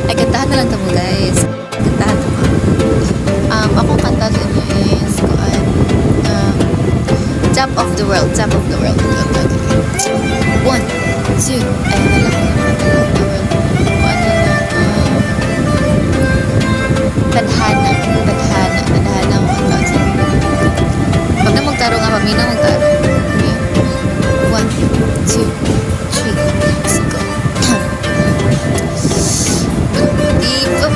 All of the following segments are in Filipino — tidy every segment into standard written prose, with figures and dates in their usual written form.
Ay, kantahan na lang ito mo, guys. Kantahan ito mo. Akong kanta sa inyo is Top of the World. Top of the World. Okay. 1, 2, ay, nalang ko yung Top of the World. Tadhana. Tadhana mo ang tawag sa inyo. Pag na magtaro nga, pamina magtaro. Okay. 1, 2, 3, let's go. Di pa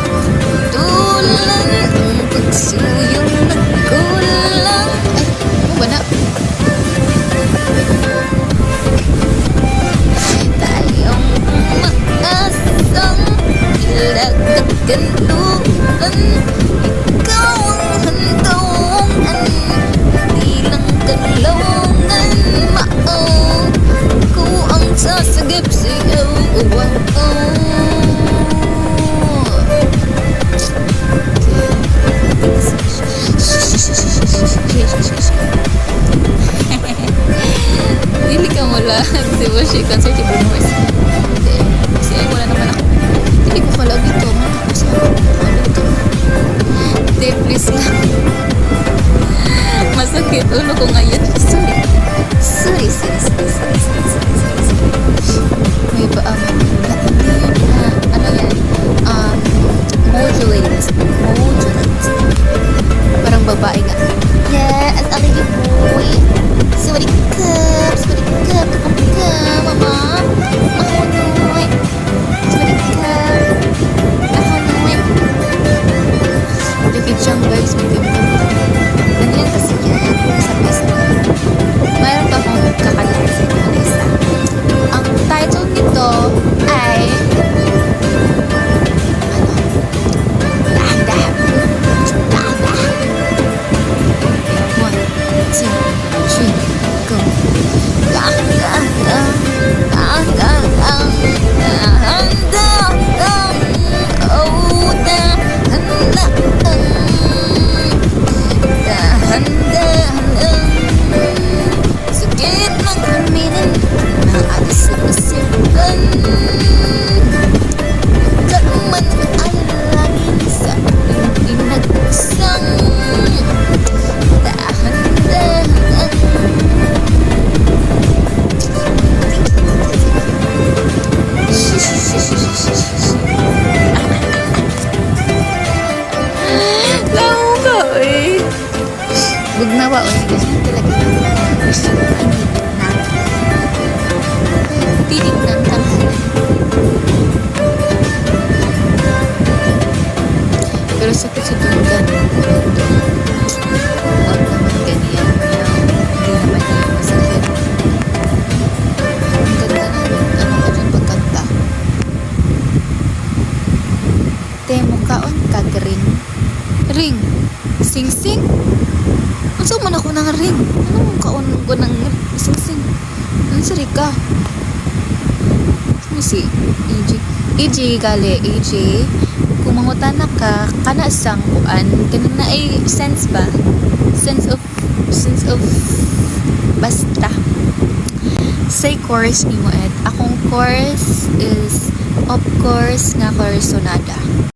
tulan ang pagsuyong nagkulang. Ay, ano ba na? Tayong umaasang ilagak gantulan. Ikaw ang handungan, di lang kanlungan. Mao ko ang sasagip sa'yo. Dili ka mo lang. Di ba siya concert yung Bruno Mars? Hindi. Kasi ay wala naman ako. Dili ko kalag ito. Mata ko sa ano ito. Hindi, please lang. Masakit. Ulo ko ngayon. Sorry. May ba hindi yun na ano yan? Modulate. Parang babae nga. Yeah, at ako yung boy. Sorry cup, kapag ka, mama. Mahunoy. Sorry cup. Mahunoy. Dikit siyang guys, maganda. Ganyan kasi yan. Isa-isa. Mayroon pa akong kakalain sa inyo na isa. Ang title nito ay Dahan-dahan. 1, 2, 3, go. Dahan-dahan. Oh, dahan-dahan. Sakit ng aminin na alis sa kasipan. Karuman ay langit sa pinagsang. Dahan-dahan. Tao ka eh. Bugnawa o hindi siya talaga gusto ko inibig na tinig ng tanghalan. Pero sakit sa tunggan. Huwag naman ganyan. Hindi naman yan masakit. Ang ganda ng ano ko dyan pagkanta. Temo kaon kagring. Ring. Sing-sing. Unsa man ako nang ring? Ano mong kaon ko nang sing-sing? Ano si Rika? Ano si EJ? EJ gali, EJ. Kung mangutana ka, kana sang kuan, ganun na ay sense ba? Sense of basta. Say course ni mo Ed. Akong course is of course nga course sonada.